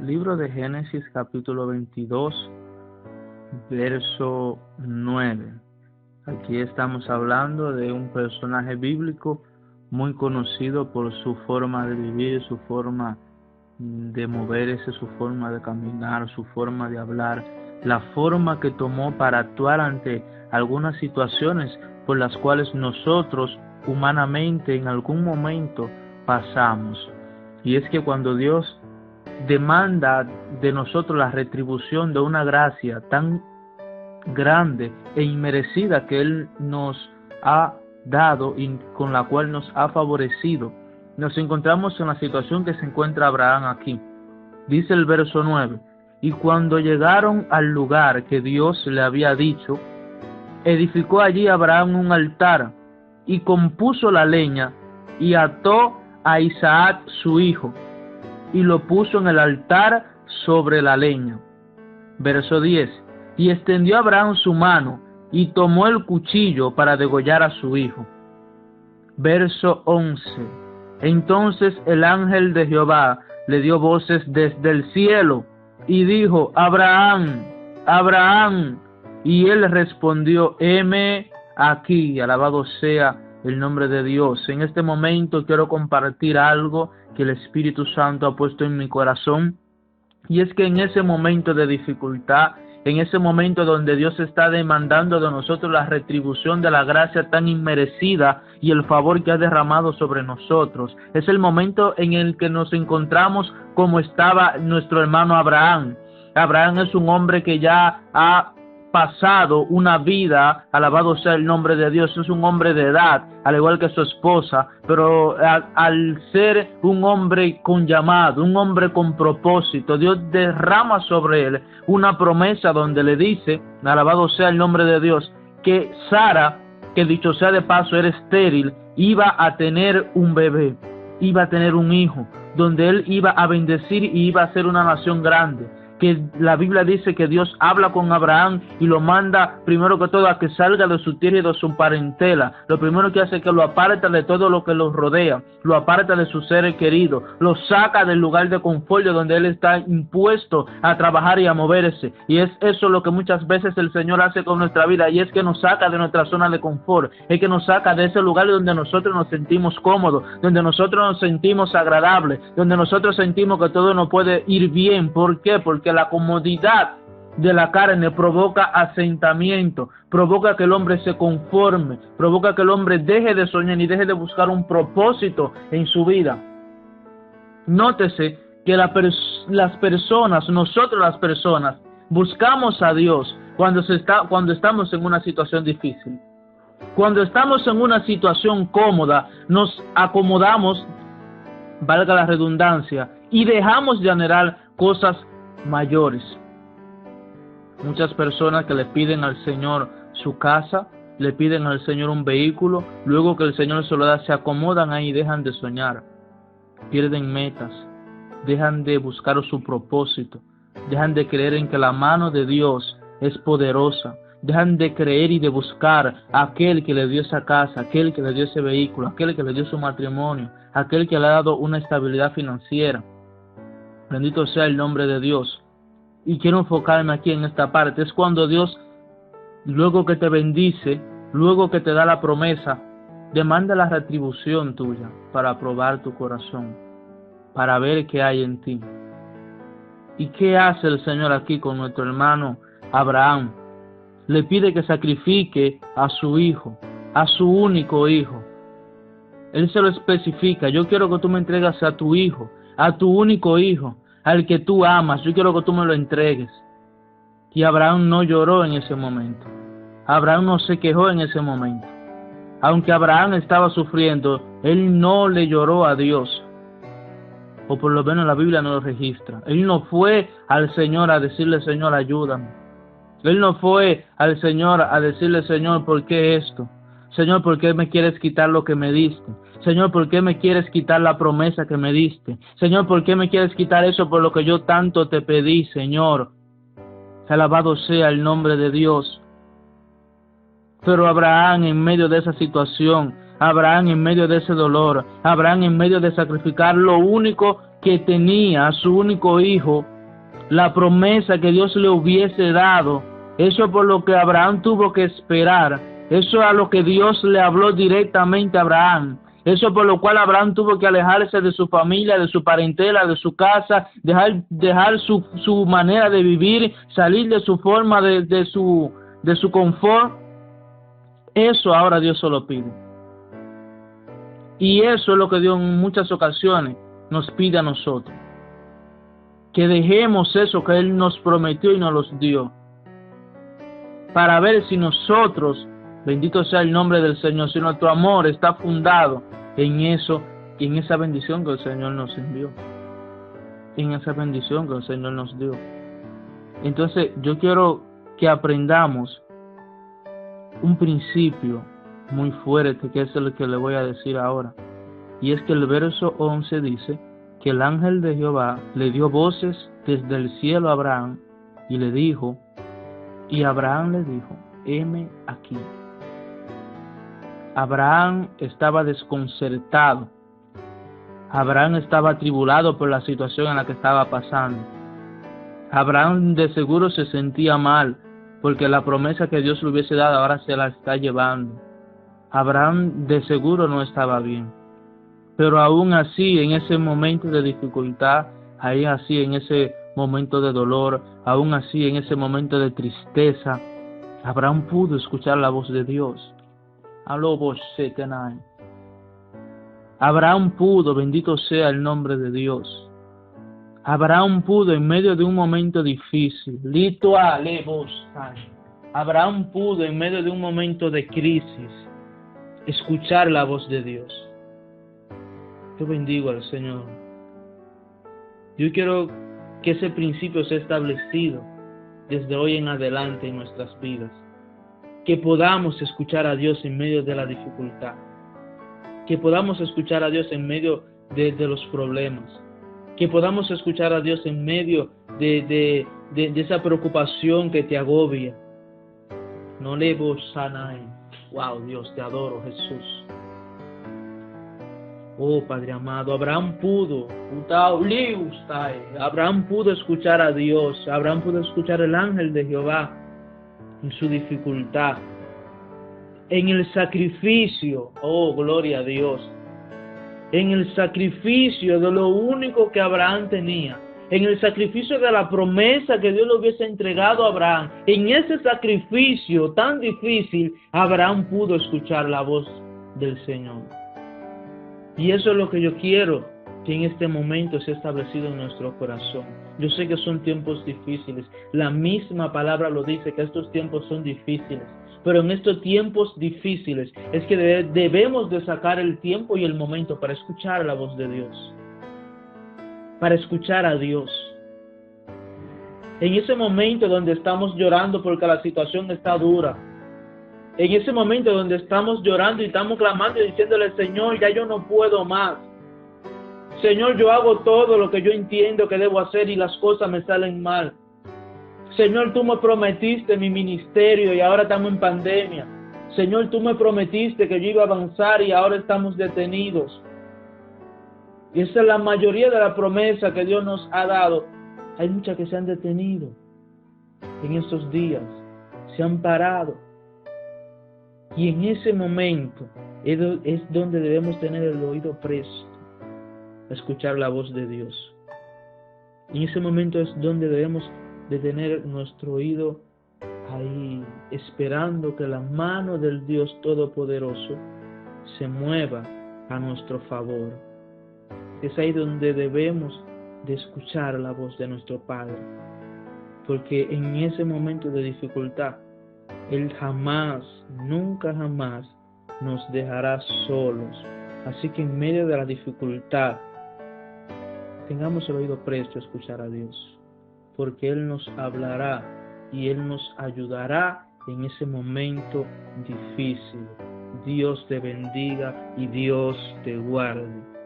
Libro de Génesis capítulo 22, verso 9. Aquí estamos hablando de un personaje bíblico muy conocido por su forma de vivir, su forma de moverse, su forma de caminar, su forma de hablar, la forma que tomó para actuar ante algunas situaciones por las cuales nosotros humanamente en algún momento pasamos. Y es que cuando Dios demanda de nosotros la retribución de una gracia tan grande e inmerecida que Él nos ha dado y con la cual nos ha favorecido, nos encontramos en la situación que se encuentra Abraham aquí. Dice el verso 9: y cuando llegaron al lugar que Dios le había dicho, edificó allí Abraham un altar y compuso la leña y ató a Isaac su hijo y lo puso en el altar sobre la leña. Verso 10: y extendió Abraham su mano y tomó el cuchillo para degollar a su hijo. Verso 11: entonces el ángel de Jehová le dio voces desde el cielo y dijo: Abraham, Abraham. Y él respondió: heme aquí. Alabado sea el nombre de Dios. En este momento quiero compartir algo que el Espíritu Santo ha puesto en mi corazón, y es que en ese momento de dificultad, en ese momento donde Dios está demandando de nosotros la retribución de la gracia tan inmerecida y el favor que ha derramado sobre nosotros, es el momento en el que nos encontramos como estaba nuestro hermano Abraham. Abraham es un hombre que ya ha pasado una vida, alabado sea el nombre de Dios, es un hombre de edad, al igual que su esposa, pero al ser un hombre con llamado, un hombre con propósito, Dios derrama sobre él una promesa donde le dice, alabado sea el nombre de Dios, que Sara, que dicho sea de paso era estéril, iba a tener un bebé, iba a tener un hijo, donde él iba a bendecir y iba a ser una nación grande. Que la Biblia dice que Dios habla con Abraham y lo manda primero que todo a que salga de su tierra y de su parentela. Lo primero que hace es que lo aparta de todo lo que los rodea, lo aparta de sus seres queridos, lo saca del lugar de confort donde él está impuesto a trabajar y a moverse. Y es eso lo que muchas veces el Señor hace con nuestra vida, y es que nos saca de nuestra zona de confort, es que nos saca de ese lugar donde nosotros nos sentimos cómodos, donde nosotros nos sentimos agradables, donde nosotros sentimos que todo nos puede ir bien. ¿Por qué? Porque la comodidad de la carne provoca asentamiento, provoca que el hombre se conforme, provoca que el hombre deje de soñar y deje de buscar un propósito en su vida. Nótese que las personas, nosotros las personas, buscamos a Dios cuando estamos en una situación difícil. Cuando estamos en una situación cómoda, nos acomodamos, valga la redundancia, y dejamos de anhelar cosas mayores. Muchas personas que le piden al Señor su casa, le piden al Señor un vehículo, luego que el Señor se lo da, se acomodan ahí y dejan de soñar, pierden metas, dejan de buscar su propósito, dejan de creer en que la mano de Dios es poderosa, dejan de creer y de buscar a aquel que le dio esa casa, aquel que le dio ese vehículo, aquel que le dio su matrimonio, aquel que le ha dado una estabilidad financiera. Bendito sea el nombre de Dios. Y quiero enfocarme aquí en esta parte. Es cuando Dios, luego que te bendice, luego que te da la promesa, demanda la retribución tuya para probar tu corazón, para ver qué hay en ti. ¿Y qué hace el Señor aquí con nuestro hermano Abraham? Le pide que sacrifique a su hijo, a su único hijo. Él se lo especifica: yo quiero que tú me entregues a tu hijo, a tu único hijo, al que tú amas, yo quiero que tú me lo entregues. Y Abraham no lloró en ese momento. Abraham no se quejó en ese momento. Aunque Abraham estaba sufriendo, él no le lloró a Dios. O por lo menos la Biblia no lo registra. Él no fue al Señor a decirle: Señor, ayúdame. Él no fue al Señor a decirle: Señor, ¿por qué esto? Señor, ¿por qué me quieres quitar lo que me diste? Señor, ¿por qué me quieres quitar la promesa que me diste? Señor, ¿por qué me quieres quitar eso por lo que yo tanto te pedí, Señor? Alabado sea el nombre de Dios. Pero Abraham, en medio de esa situación, Abraham en medio de ese dolor, Abraham en medio de sacrificar lo único que tenía a su único hijo, la promesa que Dios le hubiese dado, eso por lo que Abraham tuvo que esperar, eso a lo que Dios le habló directamente a Abraham, eso por lo cual Abraham tuvo que alejarse de su familia, de su parentela, de su casa, dejar su manera de vivir, salir de su forma, de su confort. Eso ahora Dios se lo pide. Y eso es lo que Dios en muchas ocasiones nos pide a nosotros. Que dejemos eso que Él nos prometió y nos los dio. Para ver si nosotros, bendito sea el nombre del Señor, si nuestro amor está fundado en eso y en esa bendición que el Señor nos envió. En esa bendición que el Señor nos dio. Entonces yo quiero que aprendamos un principio muy fuerte, que es el que le voy a decir ahora. Y es que el verso 11 dice que el ángel de Jehová le dio voces desde el cielo a Abraham y le dijo, y Abraham le dijo, heme aquí. Abraham estaba desconcertado. Abraham estaba atribulado por la situación en la que estaba pasando. Abraham de seguro se sentía mal porque la promesa que Dios le hubiese dado ahora se la está llevando. Abraham de seguro no estaba bien. Pero aún así, en ese momento de dificultad, ahí así, en ese momento de dolor, aún así, en ese momento de tristeza, Abraham pudo escuchar la voz de Dios. Abraham pudo, bendito sea el nombre de Dios. Abraham pudo en medio de un momento difícil. Abraham pudo en medio de un momento de crisis escuchar la voz de Dios. Yo bendigo al Señor. Yo quiero que ese principio sea establecido desde hoy en adelante en nuestras vidas. Que podamos escuchar a Dios en medio de la dificultad. Que podamos escuchar a Dios en medio de los problemas. Que podamos escuchar a Dios en medio de esa preocupación que te agobia. No le vos sanai. Wow, Dios, te adoro, Jesús. Oh, Padre amado, Abraham pudo escuchar a Dios, Abraham pudo escuchar el ángel de Jehová en su dificultad, en el sacrificio, oh, gloria a Dios, en el sacrificio de lo único que Abraham tenía, en el sacrificio de la promesa que Dios le hubiese entregado a Abraham, en ese sacrificio tan difícil, Abraham pudo escuchar la voz del Señor. Y eso es lo que yo quiero que en este momento sea establecido en nuestro corazón. Yo sé que son tiempos difíciles. La misma palabra lo dice, que estos tiempos son difíciles. Pero en estos tiempos difíciles es que debemos de sacar el tiempo y el momento para escuchar la voz de Dios. Para escuchar a Dios. En ese momento donde estamos llorando porque la situación está dura. En ese momento donde estamos llorando y estamos clamando y diciéndole, Señor, ya yo no puedo más. Señor, yo hago todo lo que yo entiendo que debo hacer y las cosas me salen mal. Señor, tú me prometiste mi ministerio y ahora estamos en pandemia. Señor, tú me prometiste que yo iba a avanzar y ahora estamos detenidos. Y esa es la mayoría de la promesa que Dios nos ha dado. Hay muchas que se han detenido en estos días, se han parado. Y en ese momento es donde debemos tener el oído presto a escuchar la voz de Dios. En ese momento es donde debemos de tener nuestro oído ahí, esperando que la mano del Dios Todopoderoso se mueva a nuestro favor. Es ahí donde debemos de escuchar la voz de nuestro Padre. Porque en ese momento de dificultad, Él jamás, nunca jamás nos dejará solos. Así que en medio de la dificultad, tengamos el oído presto a escuchar a Dios, porque Él nos hablará y Él nos ayudará en ese momento difícil. Dios te bendiga y Dios te guarde.